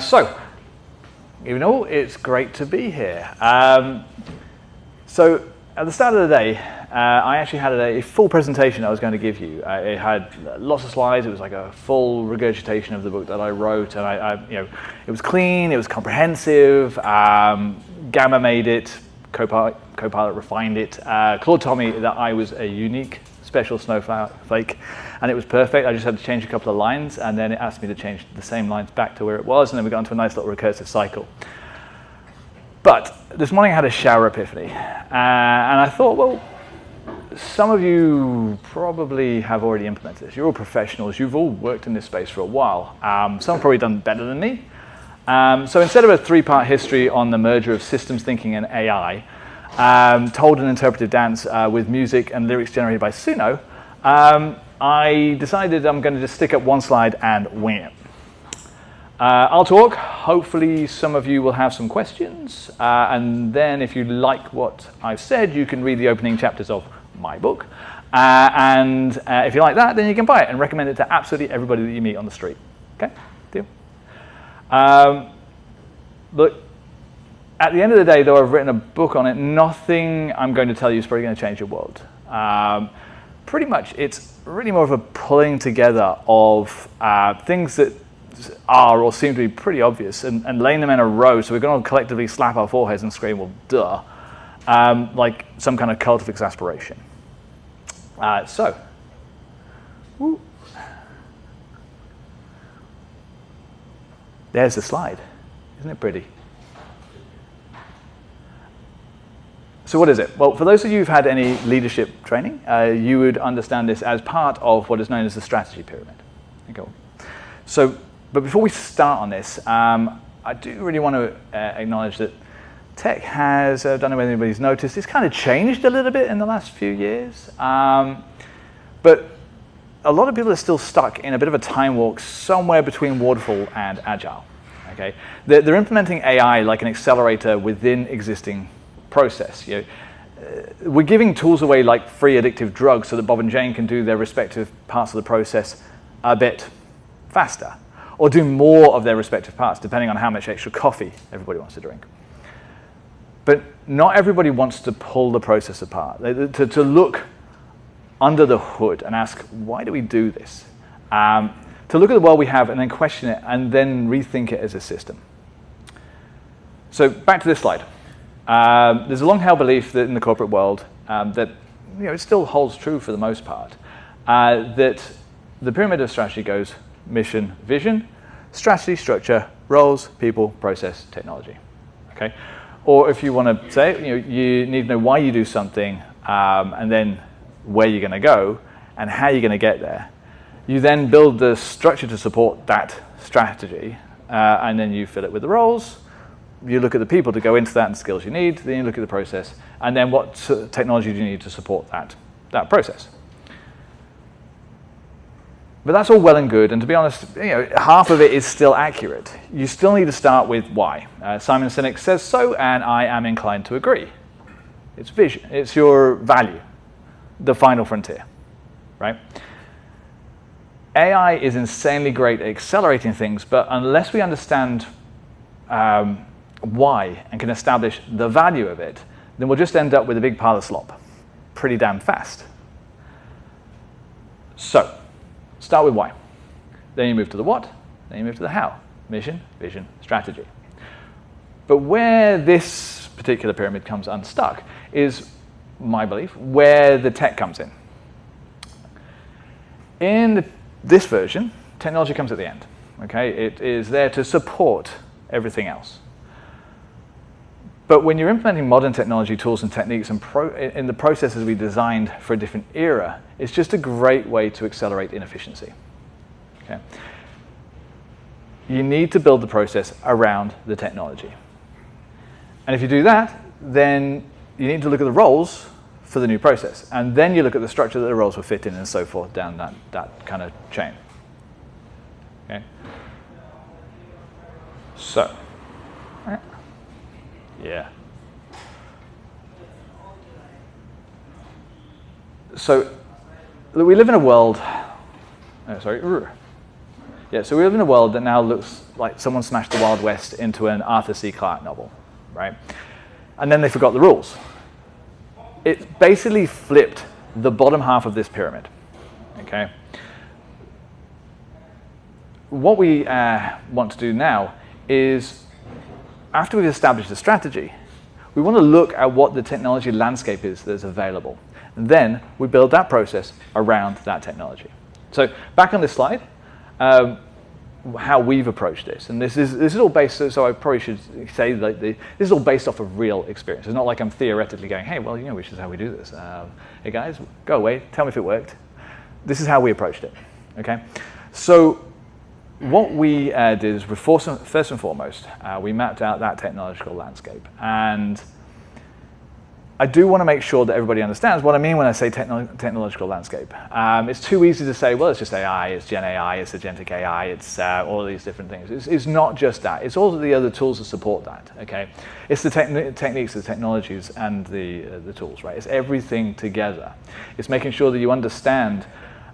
So, you know, it's great to be here. So, at the start of the day, I actually had a full presentation I was going to give you. It had lots of slides. It was like a full regurgitation of the book that I wrote, and it was clean. It was comprehensive. Gamma made it. Copilot refined it. Claude told me that I was a unique, special snowflake, and it was perfect. I just had to change a couple of lines, and then it asked me to change the same lines back to where it was, and then we got into a nice little recursive cycle. But this morning I had a shower epiphany, and I thought, well, some of you probably have already implemented this. You're all professionals. You've all worked in this space for a while. Some have probably done better than me. So instead of a three-part history on the merger of systems thinking and AI, told an interpretive dance with music and lyrics generated by Suno, I decided I'm going to just stick up one slide and wing it. I'll talk. Hopefully some of you will have some questions. And then if you like what I've said, you can read the opening chapters of my book. And if you like that, then you can buy it and recommend it to absolutely everybody that you meet on the street. Okay? Deal? But at the end of the day, though I've written a book on it, nothing I'm going to tell you is probably going to change your world. Pretty much, it's really more of a pulling together of things that are or seem to be pretty obvious and laying them in a row so we're going to collectively slap our foreheads and scream, well, duh, like some kind of cult of exasperation. Woo. There's the slide. Isn't it pretty? So what is it? Well, for those of you who've had any leadership training, you would understand this as part of what is known as the strategy pyramid. Okay. So, but before we start on this, I do really want to acknowledge that tech has, I don't know whether anybody's noticed, it's kind of changed a little bit in the last few years. But a lot of people are still stuck in a bit of a time walk somewhere between waterfall and agile. Okay? They're implementing AI like an accelerator within existing process. We're giving tools away like free addictive drugs so that Bob and Jane can do their respective parts of the process a bit faster, or do more of their respective parts, depending on how much extra coffee everybody wants to drink. But not everybody wants to pull the process apart, to look under the hood and ask, why do we do this? To look at the world we have and then question it and then rethink it as a system. So back to this slide. There's a long-held belief that in the corporate world that it still holds true for the most part, that the pyramid of strategy goes mission, vision, strategy, structure, roles, people, process, technology. Okay? Or if you want to say it, you need to know why you do something and then where you're going to go and how you're going to get there. You then build the structure to support that strategy and then you fill it with the roles. You look at the people to go into that and the skills you need, then you look at the process, and then what technology do you need to support that process. But that's all well and good, and to be honest, half of it is still accurate. You still need to start with why. Simon Sinek says so, and I am inclined to agree. It's vision, it's your value, the final frontier, right? AI is insanely great at accelerating things, but unless we understand why and can establish the value of it, then we'll just end up with a big pile of slop pretty damn fast. So, start with why. Then you move to the what, then you move to the how. Mission, vision, strategy. But where this particular pyramid comes unstuck is, my belief, where the tech comes in. In this version, technology comes at the end. Okay? It is there to support everything else. But when you're implementing modern technology tools and techniques and in the processes we designed for a different era, it's just a great way to accelerate inefficiency. Okay? You need to build the process around the technology. And if you do that, then you need to look at the roles for the new process. And then you look at the structure that the roles will fit in and so forth down that kind of chain. Okay? So, yeah. So we live in a world, Yeah, so we live in a world that now looks like someone smashed the Wild West into an Arthur C. Clarke novel, right? And then they forgot the rules. It basically flipped the bottom half of this pyramid, okay? What we want to do now is, after we've established a strategy, we want to look at what the technology landscape is that's available. And then we build that process around that technology. So back on this slide, how we've approached this. And this is all based, so I probably should say that this is all based off of real experience. It's not like I'm theoretically going, hey, well, you know, which is how we do this. Hey guys, go away, tell me if it worked. This is how we approached it, okay? So what we did is, first and foremost, we mapped out that technological landscape. And I do want to make sure that everybody understands what I mean when I say technological landscape. It's too easy to say, well, it's just AI, it's Gen AI, it's agentic AI, it's all of these different things. It's not just that. It's all of the other tools that support that, okay? It's the techniques, the technologies, and the tools, right? It's everything together. It's making sure that you understand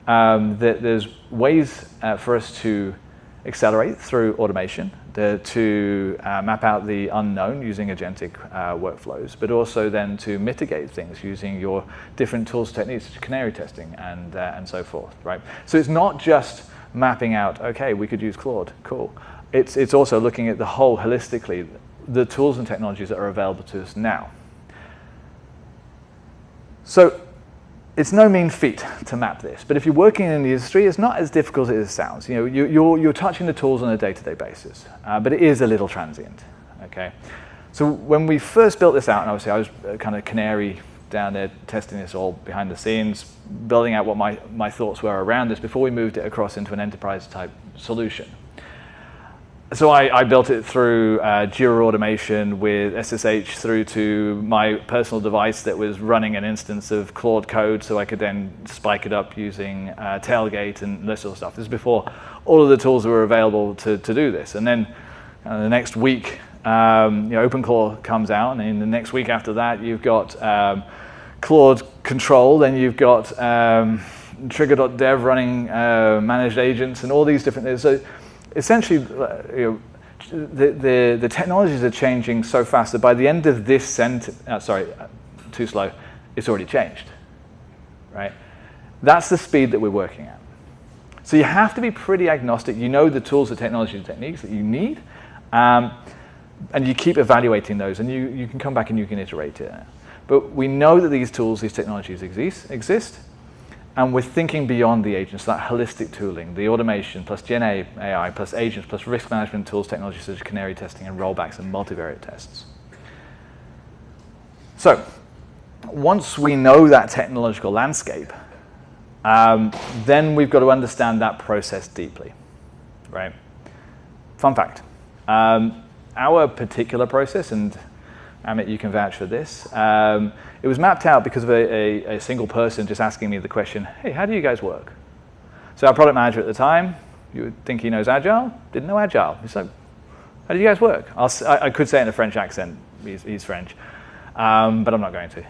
that there's ways for us to accelerate through automation, to map out the unknown using agentic workflows, but also then to mitigate things using your different tools, techniques, such as canary testing and so forth, right? So it's not just mapping out, okay, we could use Claude, cool. It's also looking at the whole holistically, the tools and technologies that are available to us now. So it's no mean feat to map this, but if you're working in the industry, it's not as difficult as it sounds. You know, you're touching the tools on a day-to-day basis, but it is a little transient, okay? So when we first built this out, and obviously I was kind of canary down there testing this all behind the scenes, building out what my thoughts were around this before we moved it across into an enterprise-type solution. So I built it through Jira automation with SSH through to my personal device that was running an instance of Claude code, so I could then spike it up using Tailgate and this sort of stuff. This is before all of the tools were available to do this. And then the next week, OpenClaw comes out, and in the next week after that, you've got Claude Control, then you've got Trigger.dev running managed agents and all these different things. So essentially, the technologies are changing so fast that by the end of this too slow, it's already changed, right? That's the speed that we're working at. So you have to be pretty agnostic. You know the tools, the technology, the techniques that you need, and you keep evaluating those, and you can come back and you can iterate it. But we know that these tools, these technologies exist. And we're thinking beyond the agents, that holistic tooling, the automation, plus Gen AI, plus agents, plus risk management tools, technologies such as canary testing and rollbacks and multivariate tests. So once we know that technological landscape, then we've got to understand that process deeply, right? Fun fact, our particular process, and Amit, you can vouch for this, it was mapped out because of a single person just asking me the question, hey, how do you guys work? So our product manager at the time, you would think he knows Agile, didn't know Agile. He's like, how do you guys work? I could say it in a French accent, he's French, but I'm not going to.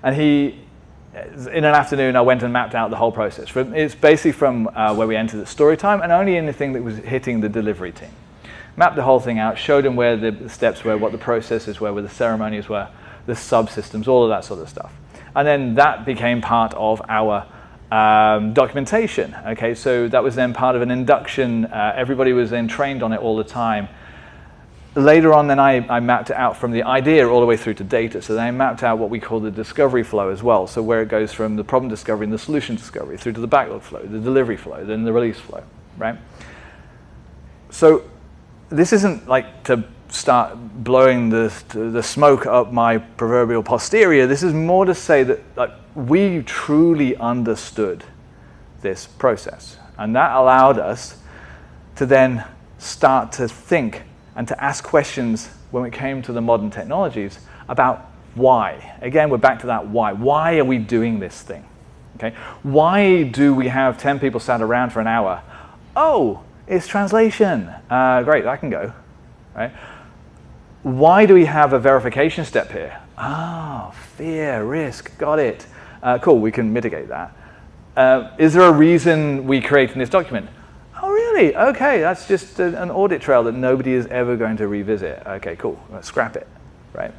And in an afternoon, I went and mapped out the whole process. It's basically from where we entered at story time and only anything that was hitting the delivery team. Mapped the whole thing out, showed him where the steps were, what the processes were, where the ceremonies were, the subsystems, all of that sort of stuff. And then that became part of our documentation. Okay, so that was then part of an induction. Everybody was then trained on it all the time. Later on, then I mapped it out from the idea all the way through to data. So then I mapped out what we call the discovery flow as well. So where it goes from the problem discovery and the solution discovery through to the backlog flow, the delivery flow, then the release flow, right? So this isn't like to start blowing the smoke up my proverbial posterior. This is more to say that we truly understood this process. And that allowed us to then start to think and to ask questions when it came to the modern technologies about why. Again, we're back to that why. Why are we doing this thing? Okay? Why do we have 10 people sat around for an hour? Oh, it's translation. Great, that can go. Right? Why do we have a verification step here? Ah, fear, risk, got it. Cool, we can mitigate that. Is there a reason we created this document? Oh, really? really? Okay, that's just an audit trail that nobody is ever going to revisit. Okay, cool, let's scrap it, right?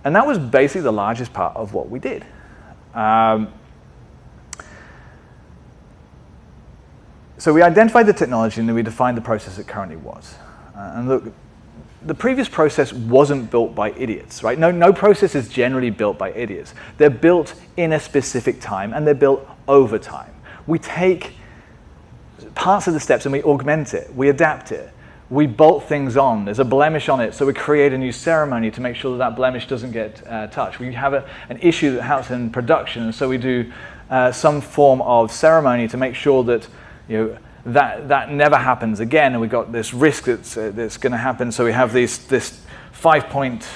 And that was basically the largest part of what we did. So we identified the technology and then we defined the process it currently was. And look, the previous process wasn't built by idiots, right? No process is generally built by idiots. They're built in a specific time and they're built over time. We take parts of the steps and we augment it, we adapt it, we bolt things on. There's a blemish on it, so we create a new ceremony to make sure that that blemish doesn't get touched. We have an issue that happens in production, and so we do some form of ceremony to make sure that that never happens again, and we've got this risk that's going to happen. So we have this 5-point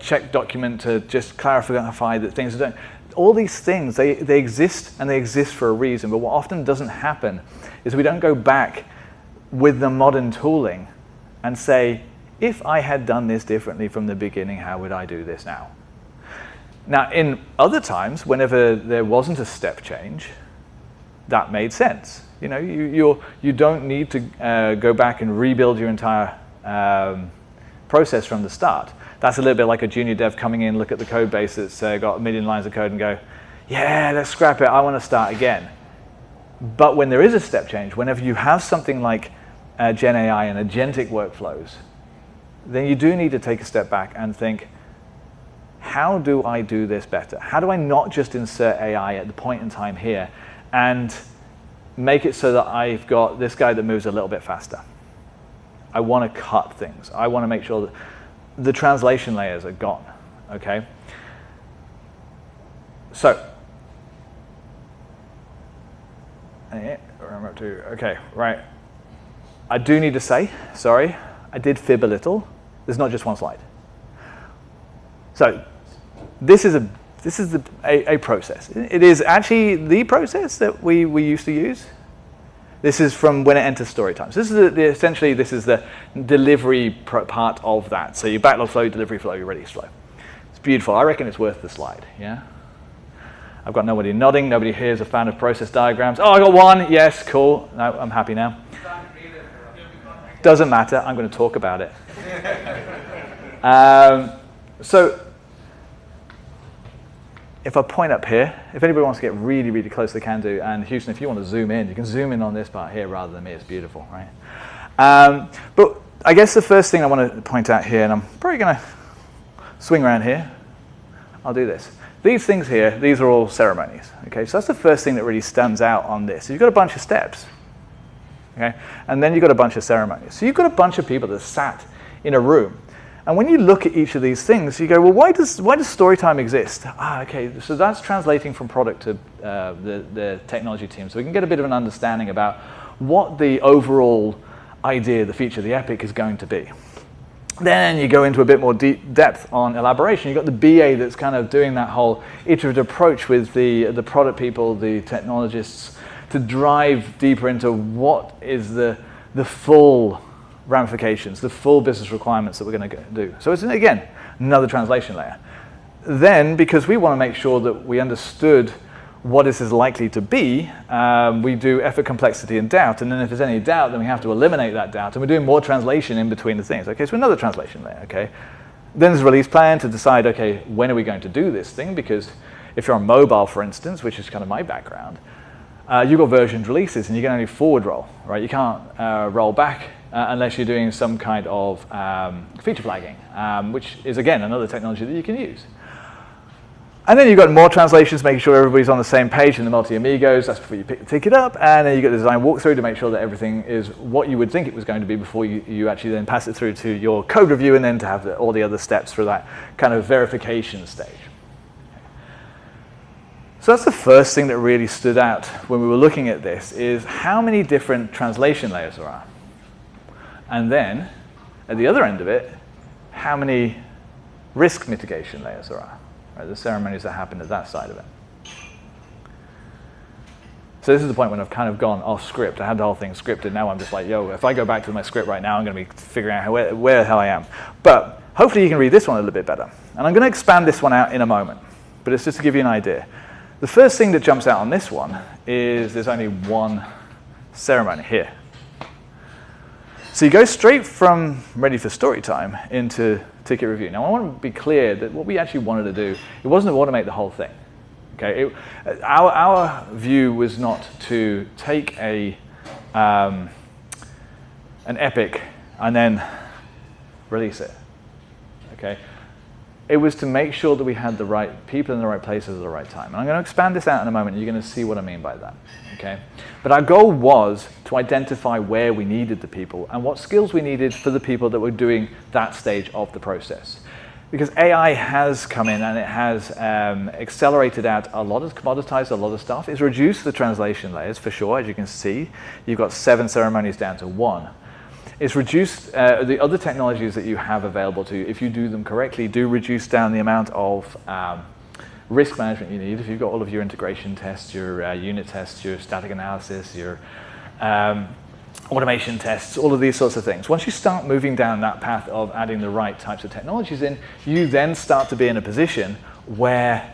check document to just clarify that things are done. All these things, they exist, and they exist for a reason. But what often doesn't happen is we don't go back with the modern tooling and say, if I had done this differently from the beginning, how would I do this now? Now, in other times, whenever there wasn't a step change, that made sense. You don't need to go back and rebuild your entire process from the start. That's a little bit like a junior dev coming in, look at the code base that's got a million lines of code and go, yeah, let's scrap it, I want to start again. But when there is a step change, whenever you have something like Gen AI and agentic workflows, then you do need to take a step back and think, how do I do this better? How do I not just insert AI at the point in time here and make it so that I've got this guy that moves a little bit faster? I want to cut things. I want to make sure that the translation layers are gone, okay? So, okay, right. I do need to say, sorry, I did fib a little. There's not just one slide. So, this is a process. It is actually the process that we used to use. This is from when it enters story time. So this is essentially this is the delivery part of that. So your backlog flow, delivery flow, your release flow. It's beautiful. I reckon it's worth the slide. Yeah. I've got nobody nodding. Nobody here is a fan of process diagrams. Oh, I got one. Yes, cool. No, I'm happy now. Doesn't matter. I'm going to talk about it. So if I point up here, if anybody wants to get really, really close, they can do. And Houston, if you want to zoom in, you can zoom in on this part here rather than me. It's beautiful, right? But I guess the first thing I want to point out here, and I'm probably going to swing around here. I'll do this. These things here, these are all ceremonies. Okay, so that's the first thing that really stands out on this. You've got a bunch of steps, okay, and then you've got a bunch of ceremonies. So you've got a bunch of people that sat in a room. And when you look at each of these things, you go, well, why does storytime exist? Okay, so that's translating from product to the technology team. So we can get a bit of an understanding about what the overall idea, the feature, the epic is going to be. Then you go into a bit more deep depth on elaboration. You've got the BA that's kind of doing that whole iterative approach with the product people, the technologists, to drive deeper into what is the full ramifications, the full business requirements that we're going to do. So it's, again, another translation layer. Then, because we want to make sure that we understood what this is likely to be, we do effort, complexity, and doubt. And then if there's any doubt, then we have to eliminate that doubt. And we're doing more translation in between the things. Okay, so another translation layer, okay? Then there's a release plan to decide, okay, when are we going to do this thing? Because if you're on mobile, for instance, which is kind of my background, you've got versioned releases, and you can only forward roll, right? You can't roll back unless you're doing some kind of feature flagging, which is, again, another technology that you can use. And then you've got more translations, making sure everybody's on the same page in the multi-amigos. That's before you pick the ticket up. And then you've got the design walkthrough to make sure that everything is what you would think it was going to be before you actually then pass it through to your code review, and then to have all the other steps for that kind of verification stage. So that's the first thing that really stood out when we were looking at this, is how many different translation layers there are. And then, at the other end of it, how many risk mitigation layers there are, right? The ceremonies that happen at that side of it. So this is the point when I've kind of gone off script. I had the whole thing scripted. Now I'm just like, yo, if I go back to my script right now, I'm going to be figuring out where the hell I am. But hopefully you can read this one a little bit better. And I'm going to expand this one out in a moment. But it's just to give you an idea. The first thing that jumps out on this one is there's only one ceremony here. So you go straight from ready for story time into ticket review. Now I want to be clear that what we actually wanted to do, it wasn't to automate the whole thing. Okay, our view was not to take an epic and then release it. Okay, it was to make sure that we had the right people in the right places at the right time. And I'm going to expand this out in a moment. And you're going to see what I mean by that. Okay, but our goal was to identify where we needed the people and what skills we needed for the people that were doing that stage of the process. Because AI has come in and it has accelerated out a lot, of commoditized a lot of stuff. It's reduced the translation layers for sure, as you can see. You've got 7 ceremonies down to 1. It's reduced the other technologies that you have available to you, if you do them correctly, do reduce down the amount of risk management you need. If you've got all of your integration tests, your unit tests, your static analysis, your automation tests, all of these sorts of things. Once you start moving down that path of adding the right types of technologies in, you then start to be in a position where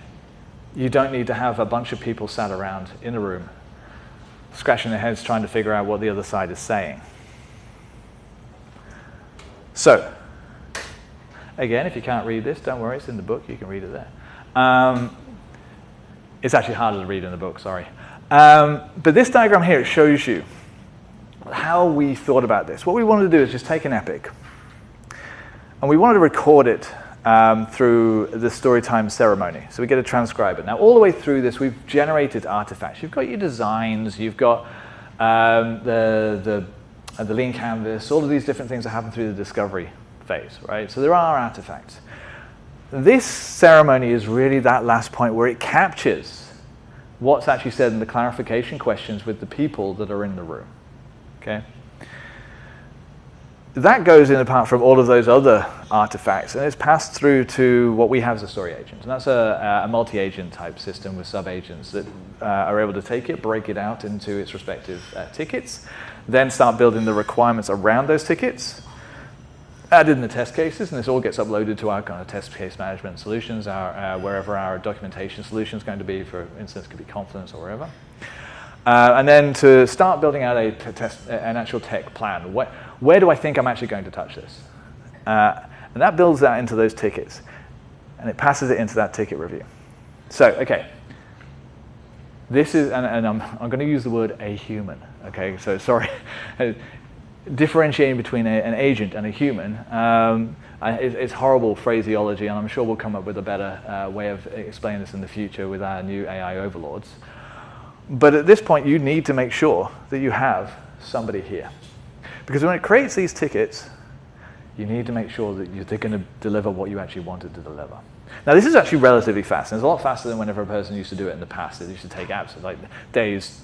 you don't need to have a bunch of people sat around in a room scratching their heads trying to figure out what the other side is saying. So, again, if you can't read this, don't worry, it's in the book, you can read it there. It's actually harder to read in the book, sorry. But this diagram here, it shows you how we thought about this. What we wanted to do is just take an epic, and we wanted to record it through the storytime ceremony. So we get a transcriber. Now, all the way through this, we've generated artifacts. You've got your designs, you've got the lean canvas, all of these different things that happen through the discovery phase, right? So there are artifacts. This ceremony is really that last point where it captures what's actually said in the clarification questions with the people that are in the room. Okay. That goes in apart from all of those other artifacts, and it's passed through to what we have as a story agent. And that's a multi-agent type system with sub-agents that are able to take it, break it out into its respective tickets, then start building the requirements around those tickets, added in the test cases, and this all gets uploaded to our kind of test case management solutions, wherever our documentation solution is going to be. For instance, it could be Confluence or wherever. And then to start building out an actual tech plan. Where do I think I'm actually going to touch this? And that builds that into those tickets. And it passes it into that ticket review. So, okay. This is, and I'm going to use the word a human. Okay, so sorry. Differentiating between an agent and a human, it's horrible phraseology, and I'm sure we'll come up with a better way of explaining this in the future with our new AI overlords. But at this point, you need to make sure that you have somebody here. Because when it creates these tickets, you need to make sure that they're going to deliver what you actually wanted to deliver. Now, this is actually relatively fast, and it's a lot faster than whenever a person used to do it in the past. It used to take absolutely like days,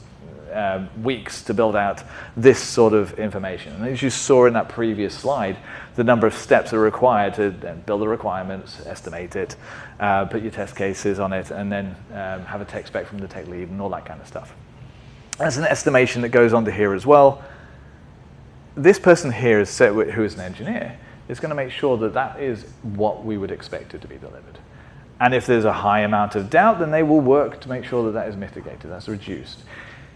weeks to build out this sort of information. And as you saw in that previous slide, the number of steps are required to then build the requirements, estimate it, put your test cases on it, and then have a tech spec from the tech lead and all that kind of stuff. There's an estimation that goes onto here as well. This person here, who is an engineer, is going to make sure that that is what we would expect it to be delivered. And if there's a high amount of doubt, then they will work to make sure that that is mitigated, that's reduced.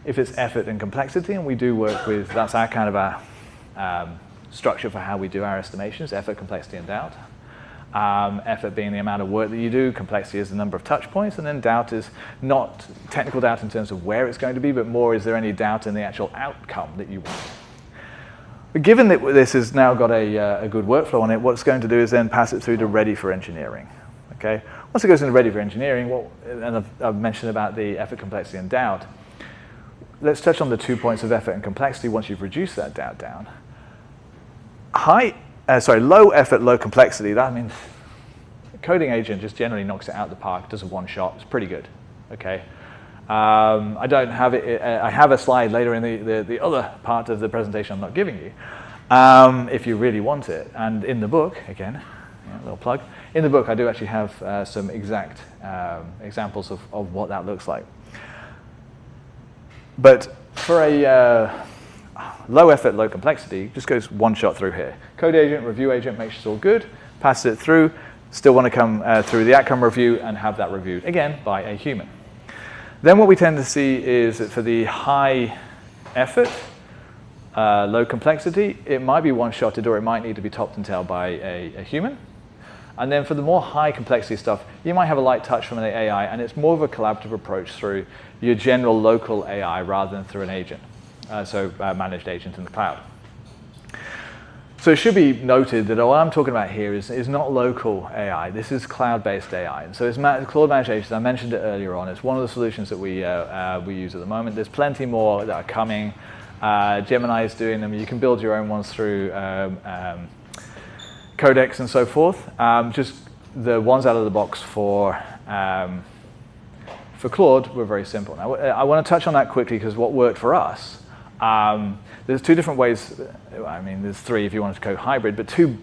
If it's effort and complexity, and we do work with, that's our kind of our structure for how we do our estimations, effort, complexity, and doubt. Effort being the amount of work that you do, complexity is the number of touch points, and then doubt is not technical doubt in terms of where it's going to be, but more is there any doubt in the actual outcome that you want. But given that this has now got a good workflow on it, what it's going to do is then pass it through to ready for engineering. Okay? Once it goes into ready for engineering, and I've mentioned about the effort, complexity, and doubt, let's touch on the 2 points of effort and complexity once you've reduced that doubt down. Low effort, low complexity, that means a coding agent just generally knocks it out of the park, does a one shot, it's pretty good. Okay. I don't have it, I have a slide later in the other part of the presentation I'm not giving you, if you really want it. And in the book, again, a little plug, in the book I do actually have some exact examples of what that looks like. But for a low effort, low complexity, just goes one shot through here. Code agent, review agent, makes sure it's all good, passes it through, still want to come through the outcome review and have that reviewed, again, by a human. Then what we tend to see is that for the high effort, low complexity, it might be one-shotted or it might need to be topped and tailed by a human. And then for the more high complexity stuff, you might have a light touch from an AI, and it's more of a collaborative approach through your general local AI rather than through an agent, managed agent in the cloud. So it should be noted that what I'm talking about here is not local AI. This is cloud-based AI. And so it's Claude Managed Agents. I mentioned it earlier on. It's one of the solutions that we use at the moment. There's plenty more that are coming. Gemini is doing them. You can build your own ones through Codex and so forth. Just the ones out of the box for Claude were very simple. Now, I want to touch on that quickly because what worked for us, there's two different ways. I mean, there's three if you wanted to code hybrid, but two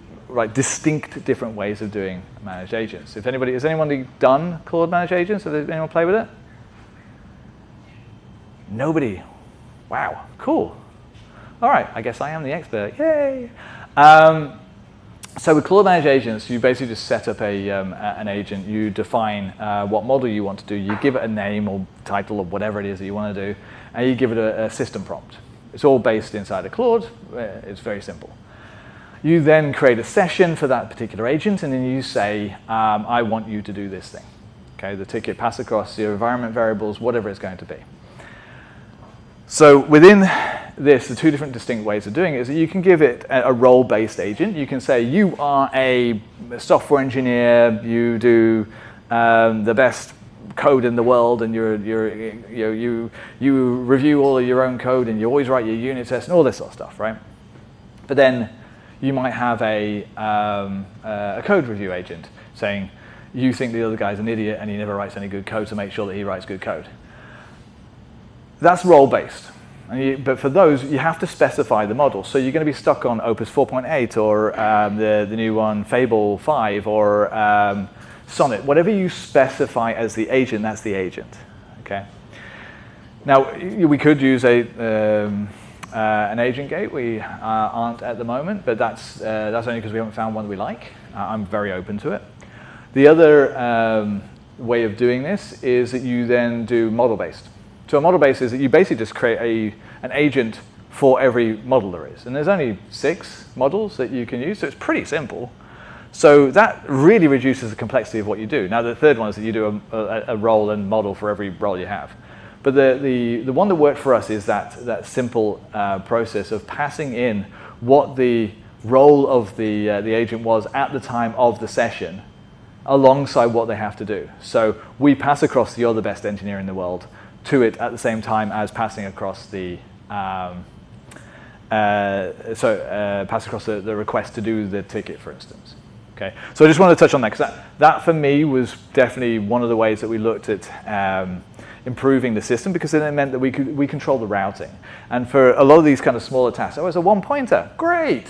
distinct different ways of doing managed agents. Has anyone done Claude Managed Agents? Has anyone play with it? Nobody. Wow, cool. All right, I guess I am the expert. Yay! So with Claude Managed Agents, you basically just set up an agent. You define what model you want to do. You give it a name or title or whatever it is that you want to do, and you give it a system prompt. It's all based inside of Claude. It's very simple. You then create a session for that particular agent, and then you say, I want you to do this thing. Okay, the ticket pass across your environment variables, whatever it's going to be. So within this, the two different distinct ways of doing it is that you can give it a role-based agent. You can say, you are a software engineer, you do the best code in the world, and you review all of your own code, and you always write your unit tests and all this sort of stuff, right? But then you might have a code review agent saying, you think the other guy's an idiot and he never writes any good code, so make sure that he writes good code. That's role-based. But for those, you have to specify the model. So you're going to be stuck on Opus 4.8 or the new one, Fable 5, or Sonnet. Whatever you specify as the agent, that's the agent. Okay. Now, we could use an agent gate. We aren't at the moment, but that's only because we haven't found one we like. I'm very open to it. The other way of doing this is that you then do model-based. So a model-based is that you basically just create an agent for every model there is. And there's only 6 models that you can use, so it's pretty simple. So that really reduces the complexity of what you do. Now, the third one is that you do a role and model for every role you have. But the one that worked for us is that simple process of passing in what the role of the agent was at the time of the session alongside what they have to do. So we pass across the other best engineer in the world to it at the same time as passing across the request to do the ticket, for instance. Okay, so I just wanted to touch on that because that for me was definitely one of the ways that we looked at improving the system, because then it meant that we control the routing. And for a lot of these kind of smaller tasks, it's a one-pointer. Great.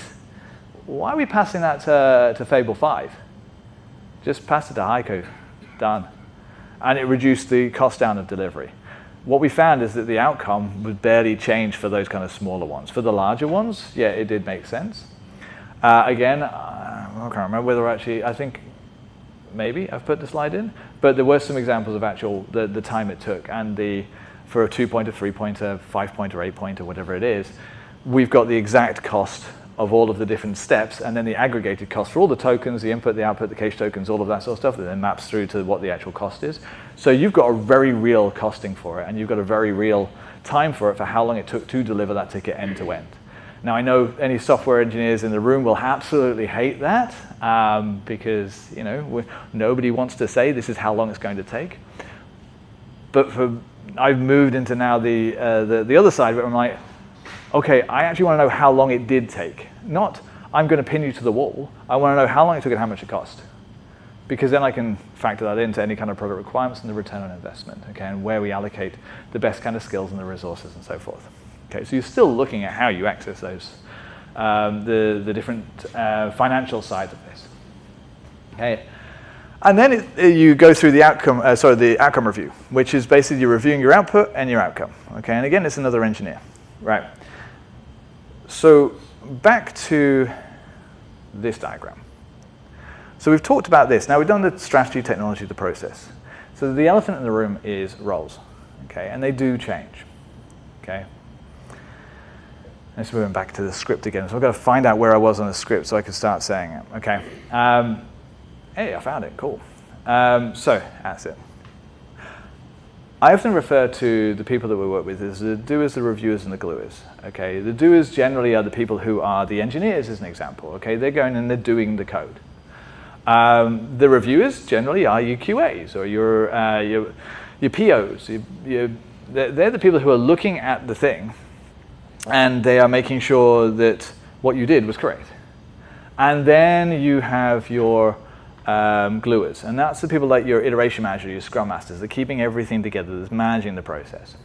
Why are we passing that to Fable 5? Just pass it to Haiku. Done. And it reduced the cost down of delivery. What we found is that the outcome would barely change for those kind of smaller ones. For the larger ones, yeah, it did make sense. Again, I can't remember whether actually, I think maybe I've put the slide in, but there were some examples of actual the time it took, and for a 2-pointer, 3-pointer, 5-pointer, 8-pointer, whatever it is, we've got the exact cost of all of the different steps, and then the aggregated cost for all the tokens, the input, the output, the cache tokens, all of that sort of stuff that then maps through to what the actual cost is. So you've got a very real costing for it, and you've got a very real time for it for how long it took to deliver that ticket end to end. Now, I know any software engineers in the room will absolutely hate that because nobody wants to say this is how long it's going to take. But I've moved into now the other side of it. I'm like, okay, I actually want to know how long it did take. Not, I'm going to pin you to the wall. I want to know how long it took and how much it cost. Because then I can factor that into any kind of product requirements and the return on investment, okay, and where we allocate the best kind of skills and the resources and so forth. Okay, so you're still looking at how you access those, the different financial sides of this. Okay, and then you go through the outcome review, which is basically you're reviewing your output and your outcome. Okay, and again, it's another engineer, right? So back to this diagram. So we've talked about this. Now we've done the strategy, technology, the process. So the elephant in the room is roles, okay, and they do change, okay. Let's move back to the script again. So I've got to find out where I was on the script so I can start saying it. Okay. Hey, I found it. Cool. So that's it. I often refer to the people that we work with as the doers, the reviewers, and the gluers. Okay, the doers generally are the people who are the engineers, as an example. Okay, they're going and they're doing the code. The reviewers generally are your QAs or your POs. They're the people who are looking at the thing, and they are making sure that what you did was correct. And then you have your gluers, and that's the people like your iteration manager, your scrum masters. They're keeping everything together, that's managing the process.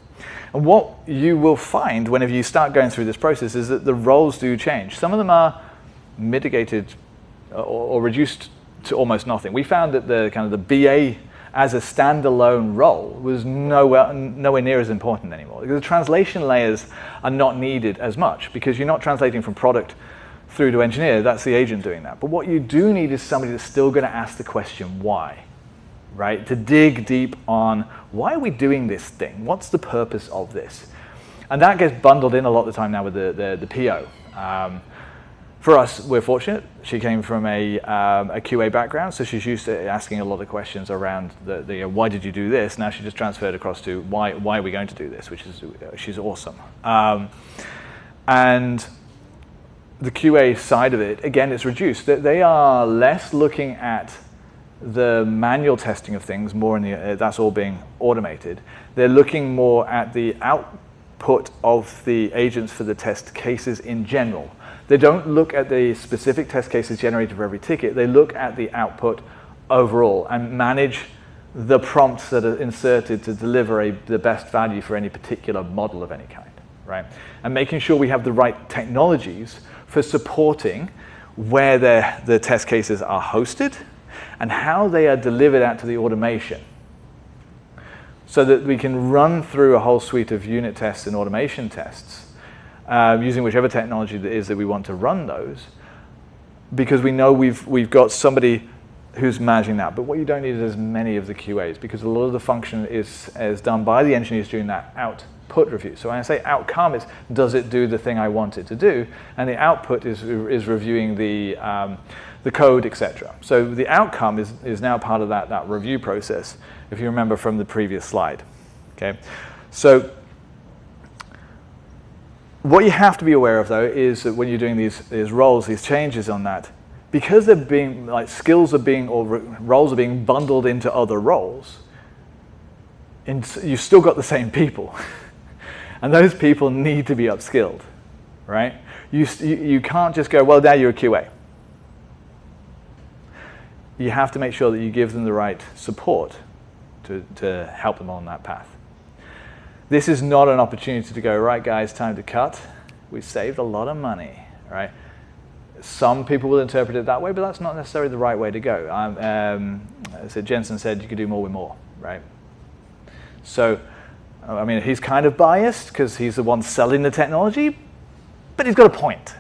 And what you will find whenever you start going through this process is that the roles do change. Some of them are mitigated or reduced to almost nothing. We found that the kind of the BA as a standalone role was nowhere near as important anymore. The translation layers are not needed as much because you're not translating from product through to engineer. That's the agent doing that. But what you do need is somebody that's still going to ask the question why, right? To dig deep on why are we doing this thing? What's the purpose of this? And that gets bundled in a lot of the time now with the PO. For us, we're fortunate. She came from a QA background, so she's used to asking a lot of questions around the why did you do this? Now she just transferred across to why are we going to do this, which is she's awesome. And the QA side of it, again, it's reduced. They are less looking at the manual testing of things, more in the that's all being automated. They're looking more at the output of the agents for the test cases in general. They don't look at the specific test cases generated for every ticket. They look at the output overall and manage the prompts that are inserted to deliver the best value for any particular model of any kind, right? And making sure we have the right technologies for supporting where the test cases are hosted and how they are delivered out to the automation so that we can run through a whole suite of unit tests and automation tests using whichever technology that is that we want to run those, because we know we've got somebody who's managing that. But what you don't need is as many of the QAs, because a lot of the function is done by the engineers during that output review. So when I say outcome, it's does it do the thing I want it to do, and the output is reviewing the code, etc. So the outcome is now part of that review process, if you remember from the previous slide. Okay, so what you have to be aware of, though, is that when you're doing these roles, these changes on that, because they're being like skills are being or roles are being bundled into other roles, you've still got the same people, and those people need to be upskilled, right? You can't just go, well, now you're a QA. You have to make sure that you give them the right support to help them on that path. This is not an opportunity to go, right, guys, time to cut. We've saved a lot of money, right? Some people will interpret it that way, but that's not necessarily the right way to go. As Jensen said, you could do more with more, right? So, I mean, he's kind of biased because he's the one selling the technology, but he's got a point.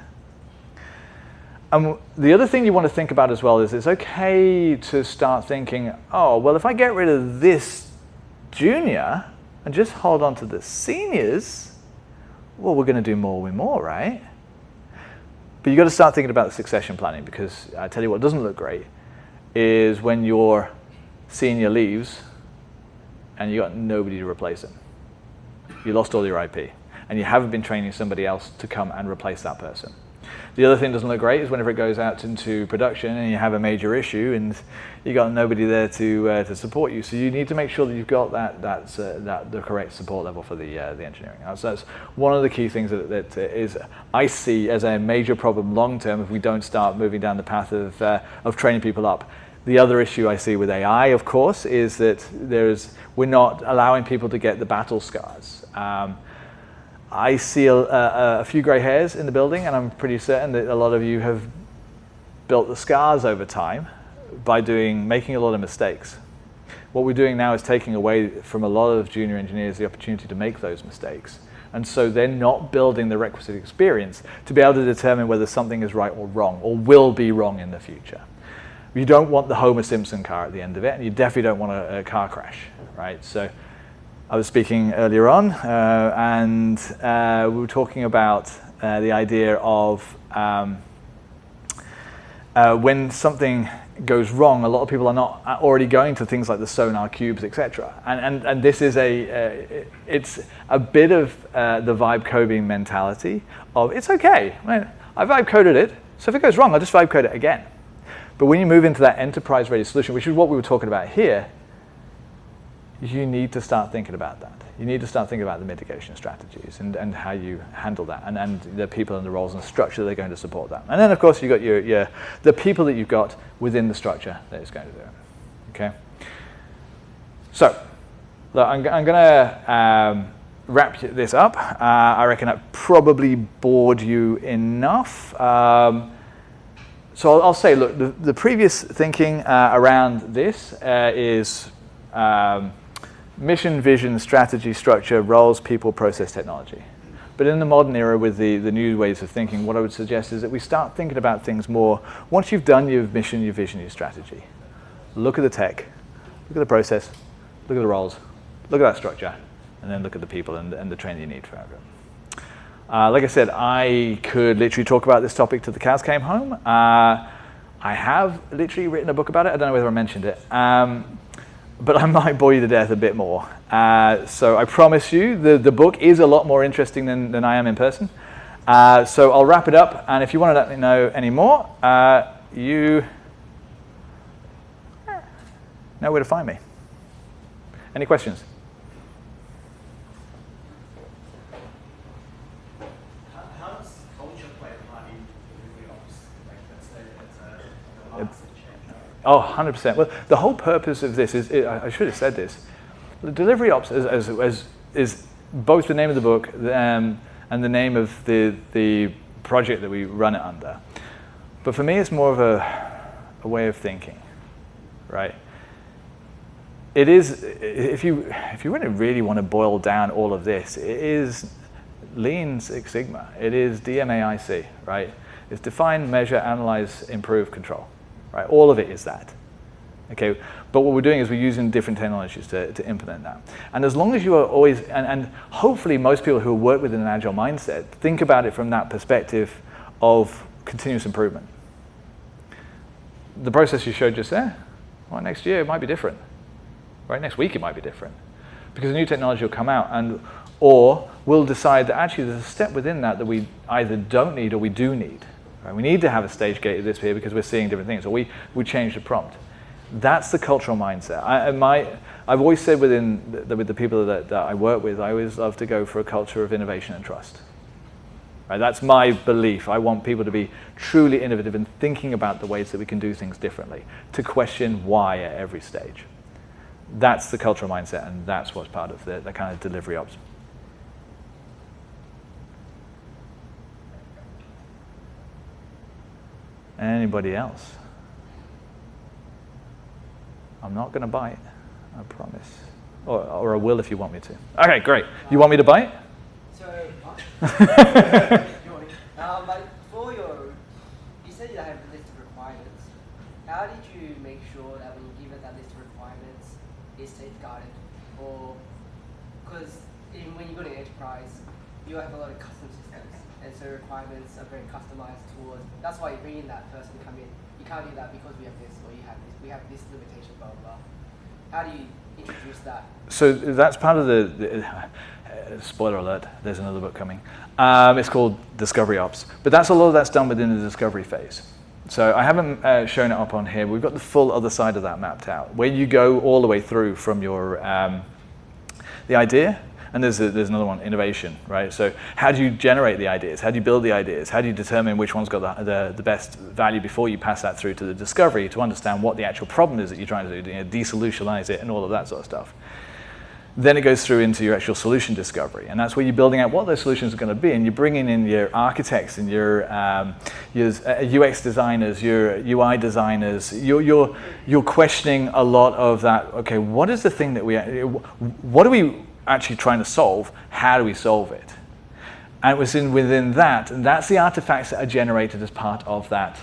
The other thing you want to think about as well is it's okay to start thinking, oh, well, if I get rid of this junior and just hold on to the seniors, well, we're going to do more with more, right? But you've got to start thinking about succession planning, because I tell you what doesn't look great is when your senior leaves and you got nobody to replace him. You lost all your IP, and you haven't been training somebody else to come and replace that person. The other thing that doesn't look great is whenever it goes out into production and you have a major issue and you got nobody there to support you. So you need to make sure that you've got the correct support level for the engineering. So that's one of the key things that is I see as a major problem long term if we don't start moving down the path of training people up. The other issue I see with AI, of course, is that we're not allowing people to get the battle scars. I see a few grey hairs in the building, and I'm pretty certain that a lot of you have built the scars over time by making a lot of mistakes. What we're doing now is taking away from a lot of junior engineers the opportunity to make those mistakes. And so they're not building the requisite experience to be able to determine whether something is right or wrong, or will be wrong in the future. You don't want the Homer Simpson car at the end of it, and you definitely don't want a car crash, right? So I was speaking earlier on, and we were talking about the idea of when something goes wrong, a lot of people are not already going to things like the sonar cubes, etc. And this is it's a bit of the vibe coding mentality of it's okay. I vibe coded it, so if it goes wrong, I'll just vibe code it again. But when you move into that enterprise-ready solution, which is what we were talking about here, you need to start thinking about that. You need to start thinking about the mitigation strategies and how you handle that, and the people and the roles and the structure that are going to support that. And then, of course, you've got the people that you've got within the structure that is going to do it. Okay? So, look, I'm going to wrap this up. I reckon I've probably bored you enough. So I'll say, look, the previous thinking around this is mission, vision, strategy, structure, roles, people, process, technology. But in the modern era with the new ways of thinking, what I would suggest is that we start thinking about things more, once you've done your mission, your vision, your strategy, look at the tech, look at the process, look at the roles, look at that structure, and then look at the people and the training you need for it. Like I said, I could literally talk about this topic till the cows came home. I have literally written a book about it. I don't know whether I mentioned it. But I might bore you to death a bit more. So I promise you, the book is a lot more interesting than I am in person. So I'll wrap it up, and if you want to let me know any more, you know where to find me. Any questions? How does culture play a part in DeliveryOps? Like, that's a mindset change, right? Oh, 100%. Well, the whole purpose of this is, I should have said this, the DeliveryOps is both the name of the book and the name of the project that we run it under. But for me, it's more of a way of thinking, right? It is, if you really want to boil down all of this, it is Lean Six Sigma. It is DMAIC, right? It's define, measure, analyze, improve, control. Right, all of it is that. Okay, but what we're doing is we're using different technologies to implement that. And as long as you are always, and hopefully most people who work within an agile mindset think about it from that perspective of continuous improvement. The process you showed just there, well, next year it might be different. Right, next week it might be different. Because a new technology will come out, or we'll decide that actually there's a step within that that we either don't need or we do need. Right? We need to have a stage gate of this here because we're seeing different things, or we change the prompt. That's the cultural mindset. I've always said with the people that I work with, I always love to go for a culture of innovation and trust. Right? That's my belief. I want people to be truly innovative and thinking about the ways that we can do things differently, to question why at every stage. That's the cultural mindset, and that's what's part of the kind of delivery ops. Anybody else? I'm not going to bite, I promise. Or I will if you want me to. Okay, great. You want me to bite? So, for you said you have a list of requirements. How did you make sure that when you give it that list of requirements, it's safeguarded? Or, because when you go to an enterprise, you have a lot of custom systems, and so requirements are very customized towards. That's why you bring in that person to come in. You can't do that because we have this, or you have this. We have this limitation, blah blah blah. How do you introduce that? So that's part of the spoiler alert. There's another book coming. It's called DiscoveryOps, but that's a lot of that's done within the discovery phase. So I haven't shown it up on here. We've got the full other side of that mapped out, where you go all the way through from your the idea. And there's another one, innovation, right? So how do you generate the ideas? How do you build the ideas? How do you determine which one's got the best value before you pass that through to the discovery to understand what the actual problem is that you're trying to do, desolutionize it and all of that sort of stuff. Then it goes through into your actual solution discovery. And that's where you're building out what those solutions are going to be. And you're bringing in your architects and your UX designers, your UI designers. You're questioning a lot of that. Okay, what is the thing that what are we actually trying to solve? How do we solve it? And within that, and that's the artifacts that are generated as part of that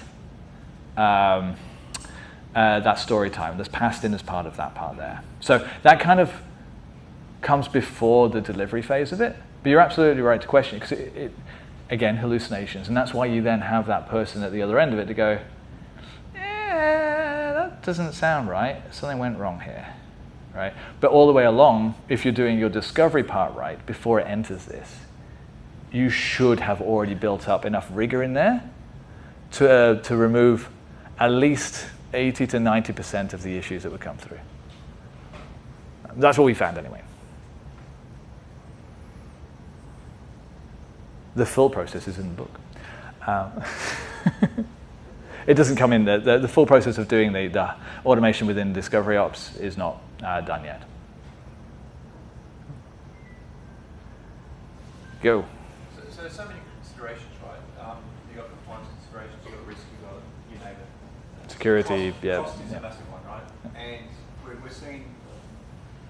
that story time that's passed in as part of that part there. So that kind of comes before the delivery phase of it. But you're absolutely right to question it, because again, hallucinations. And that's why you then have that person at the other end of it to go, that doesn't sound right. Something went wrong here, right? But all the way along, if you're doing your discovery part right, before it enters this, you should have already built up enough rigor in there to remove at least 80 to 90% of the issues that would come through. That's what we found anyway. The full process is in the book. It doesn't come in, the full process of doing the automation within DeliveryOps is not done yet. Go. So many considerations, right? You've got compliance considerations, you've got risk, you've got, you name it. Security, cost is a massive one, right? And we're seeing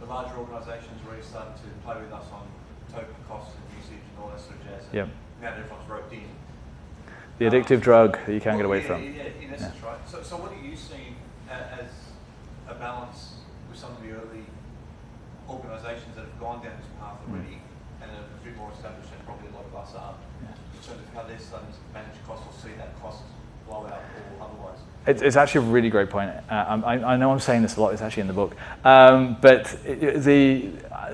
the larger organisations really starting to play with us on token costs and usage and all that sort of jazz. Yep. Now that everyone's roped in. The addictive drug that you can't get away from. Yeah, in essence, right? So what are you seeing as a balance with some of the early organisations that have gone down this path already and are a bit more established than probably a lot of us are, in terms of how they're starting to manage costs or see that cost blow out or otherwise? It's actually a really great point. I know I'm saying this a lot. It's actually in the book.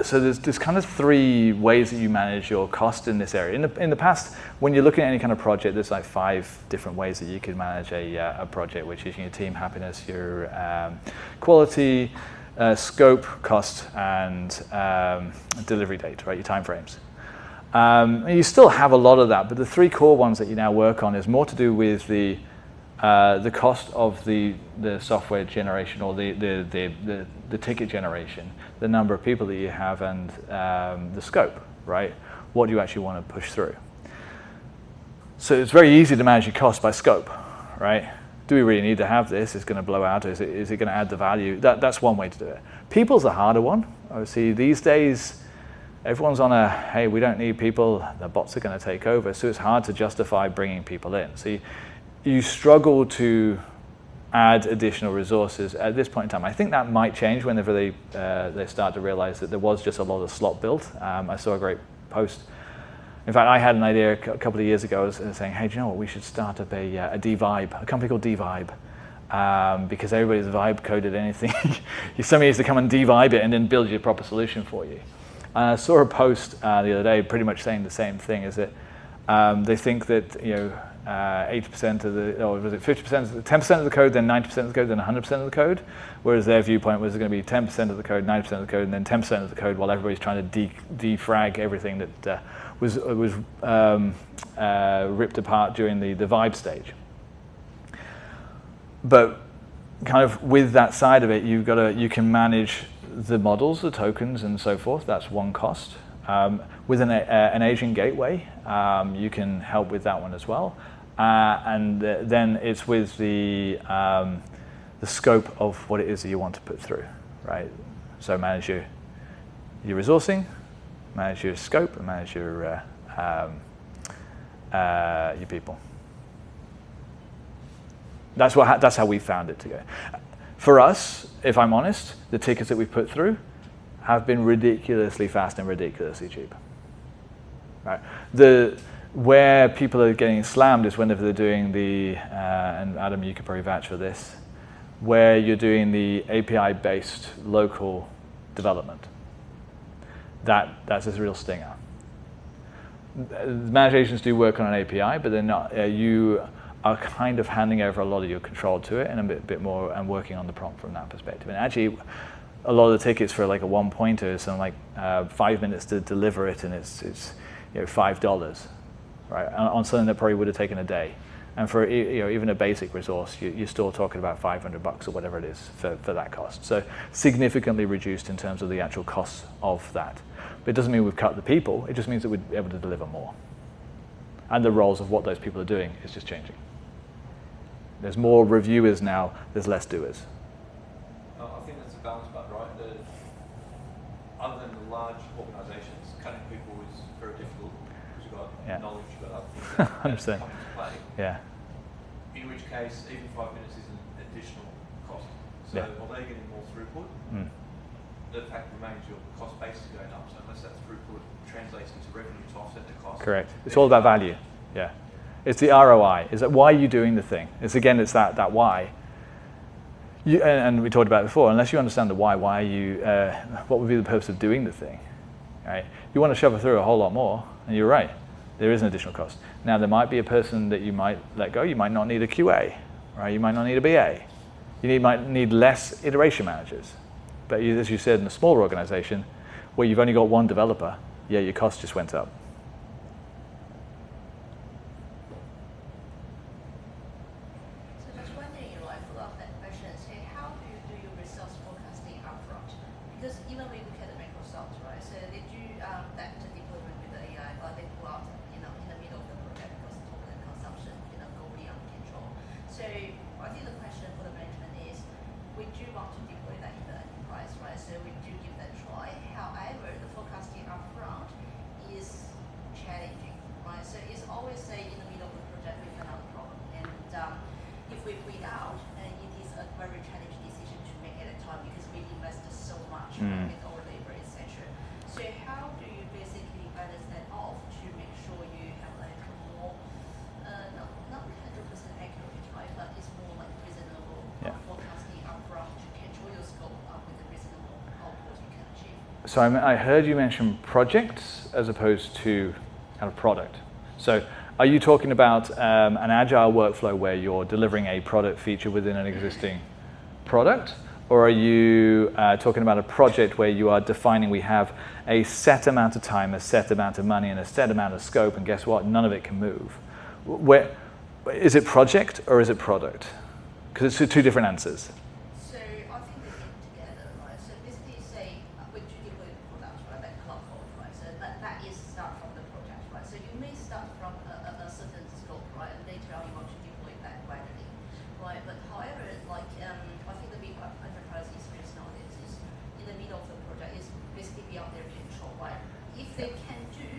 So there's kind of three ways that you manage your cost in this area. In the past, when you're looking at any kind of project, there's like 5 different ways that you could manage a project, which is your team happiness, your quality, scope, cost, and delivery date, right? Your timeframes. You still have a lot of that, but the 3 core ones that you now work on is more to do with the cost of the software generation or the ticket generation, the number of people that you have, and the scope, right? What do you actually want to push through? So it's very easy to manage your cost by scope, right? Do we really need to have this? Is it going to blow out? Is it going to add the value? That's one way to do it. People's a harder one. Obviously, these days, everyone's on a, hey, we don't need people, the bots are going to take over, so it's hard to justify bringing people in. So you struggle to add additional resources at this point in time. I think that might change whenever they start to realize that there was just a lot of slot built. I saw a great post. In fact, I had an idea a couple of years ago saying, hey, do you know what, we should start up a D-Vibe, a company called D-Vibe, because everybody's vibe coded anything. Somebody needs to come and D-Vibe it and then build you a proper solution for you. I saw a post the other day pretty much saying the same thing, is that they think that 80% of the, or was it 50%, 10% of the code, then 90% of the code, then 100% of the code, whereas their viewpoint was going to be 10% of the code, 90% of the code, and then 10% of the code while everybody's trying to defrag everything that was ripped apart during the vibe stage. But kind of with that side of it, you can manage the models, the tokens, and so forth. That's one cost. With an agent gateway, you can help with that one as well. And then it's with the scope of what it is that you want to put through, right? So manage your resourcing, manage your scope, and manage your people. That's how we found it to go. For us, if I'm honest, the tickets that we've put through have been ridiculously fast and ridiculously cheap. Right? Where people are getting slammed is whenever they're doing and Adam, you could probably vouch for this, where you're doing the API-based local development. That's a real stinger. Managed agents do work on an API, but they're not. You are kind of handing over a lot of your control to it and a bit more, and working on the prompt from that perspective. And actually, a lot of the tickets for like a one-pointer is something like 5 minutes to deliver it, and it's $5, right? On something that probably would have taken a day. And for even a basic resource, you're still talking about $500 or whatever it is for that cost. So significantly reduced in terms of the actual costs of that. But it doesn't mean we've cut the people. It just means that we're able to deliver more. And the roles of what those people are doing is just changing. There's more reviewers now. There's less doers. I think that's a balance, but right. Other than the large organisations, cutting people is very difficult because you've got knowledge, you've got other things that come into play. Yeah. In which case, even 5 minutes is an additional cost. So are they getting more throughput? the fact remains your cost base is going up. So unless that throughput translates into revenue to offset the cost. Correct. It's all about value. Yeah. It's the ROI. Is that why are you doing the thing? It's that why. And we talked about it before. Unless you understand the why are you? What would be the purpose of doing the thing? Right? You want to shove it through a whole lot more, and you're right. There is an additional cost. Now there might be a person that you might let go. You might not need a QA, right? You might not need a BA. You might need less iteration managers. But as you said, in a smaller organization, where you've only got one developer, yeah, your cost just went up. So just wondering, I follow up that question. So how do you do your resource forecasting upfront? Because even when we look at Microsoft, right? So they do that deployment with the AI, but they pull out, in the middle of the project because total consumption, go beyond control. So I think the question for the management is, we do want to deploy that in the enterprise, right? So we do give that a try. However, the forecasting upfront is challenging, right? So it's always say in the middle of the project we found out the problem, and if we quit out, it is a very challenging decision to make at a time because we invested so much in our labor, etc. So how do you basically balance that off to make sure you have like a more not 100% accurate, right? But it's more like reasonable forecasting upfront to control your scope with a reasonable output you can achieve. So I heard you mention projects as opposed to kind of product. So are you talking about an agile workflow where you're delivering a product feature within an existing product? Or are you talking about a project where you are defining we have a set amount of time, a set amount of money, and a set amount of scope, and guess what? None of it can move. Is it project or is it product? Because it's two different answers. So I think they get together, right? So basically say we do deploy the product, right? Like cloud code, right? So that is start from the project, right? So you may start from a certain scope, right? And later on you want to deploy that gradually, right? But however, like I think the big enterprise experience nowadays is in the middle of the project is basically beyond their control, right? If they can do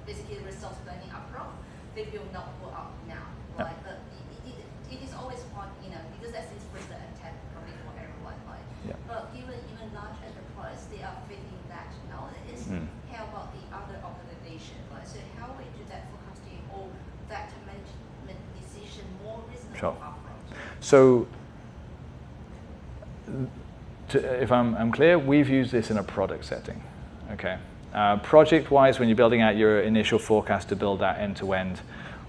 basically resource planning upfront, they will not go out now, right? But it is always one, because that's its first attempt probably for everyone, right? Yeah. But given even large enterprise, they are facing that nowadays. How about the other organization, right? So how we do that forecasting or that management decision more reasonable upfront? So if I'm clear, we've used this in a product setting, okay? Project-wise, when you're building out your initial forecast to build that end-to-end,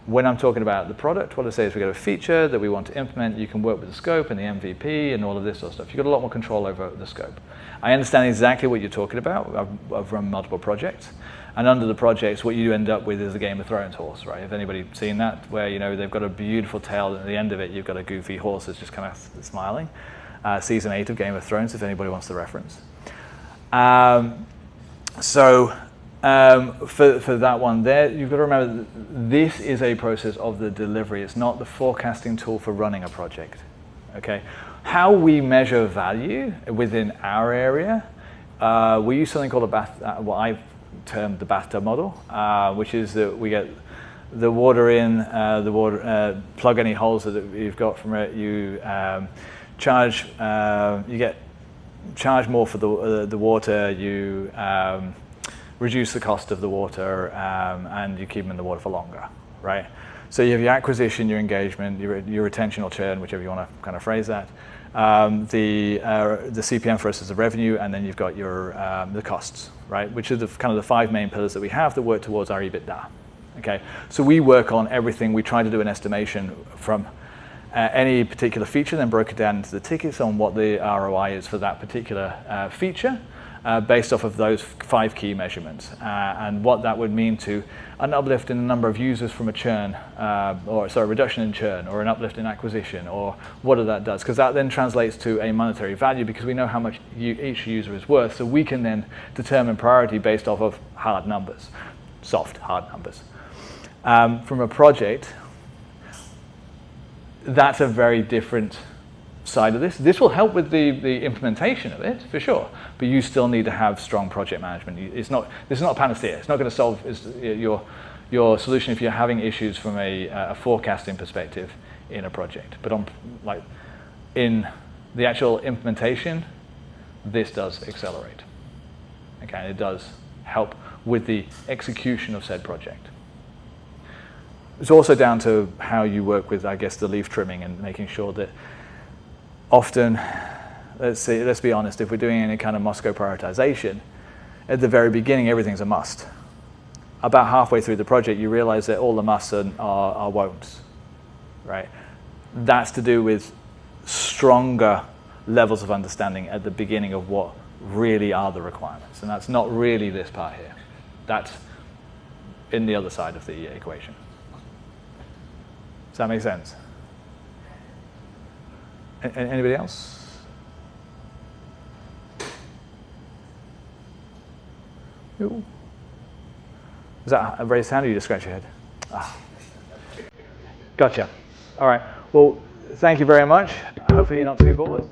when I'm talking about the product, what I say is we've got a feature that we want to implement. You can work with the scope and the MVP and all of this sort of stuff. You've got a lot more control over the scope. I understand exactly what you're talking about. I've run multiple projects. And under the projects, what you end up with is a Game of Thrones horse, right? Have anybody seen that? Where, they've got a beautiful tail, and at the end of it, you've got a goofy horse that's just kind of smiling. Season 8 of Game of Thrones, if anybody wants the reference. For that one there, you've got to remember that this is a process of the delivery. It's not the forecasting tool for running a project, okay? How we measure value within our area, we use something called what I've termed the bathtub model, which is that we get the water in, plug any holes that you've got from it, you get charged more for the water, you reduce the cost of the water, and you keep them in the water for longer, right? So you have your acquisition, your engagement, your retention or churn, whichever you want to kind of phrase that. The CPM for us is the revenue, and then you've got your the costs, right? Which are the kind of the 5 main pillars that we have that work towards our EBITDA. Okay, so we work on everything. We try to do an estimation from any particular feature, then broke it down into the tickets on what the ROI is for that particular feature. Based off of those 5 key measurements, and what that would mean to an uplift in the number of users from a churn, reduction in churn, or an uplift in acquisition, or what that does, because that then translates to a monetary value because we know how much each user is worth, so we can then determine priority based off of hard numbers, soft, hard numbers. From a project, that's a very different side of this. This will help with the implementation of it, for sure, but you still need to have strong project management. This is not a panacea. It's not going to solve your solution if you're having issues from a forecasting perspective in a project. But in the actual implementation, this does accelerate. Okay, and it does help with the execution of said project. It's also down to how you work with, I guess, the leaf trimming and making sure that often, let's be honest, if we're doing any kind of Moscow prioritization, at the very beginning, everything's a must. About halfway through the project, you realize that all the musts are won'ts, right? That's to do with stronger levels of understanding at the beginning of what really are the requirements. And that's not really this part here. That's in the other side of the equation. Does that make sense? Anybody else? Ooh. Is that a raised hand or you just scratch your head? Ah. Gotcha. All right. Well, thank you very much. Hopefully you're not too bored.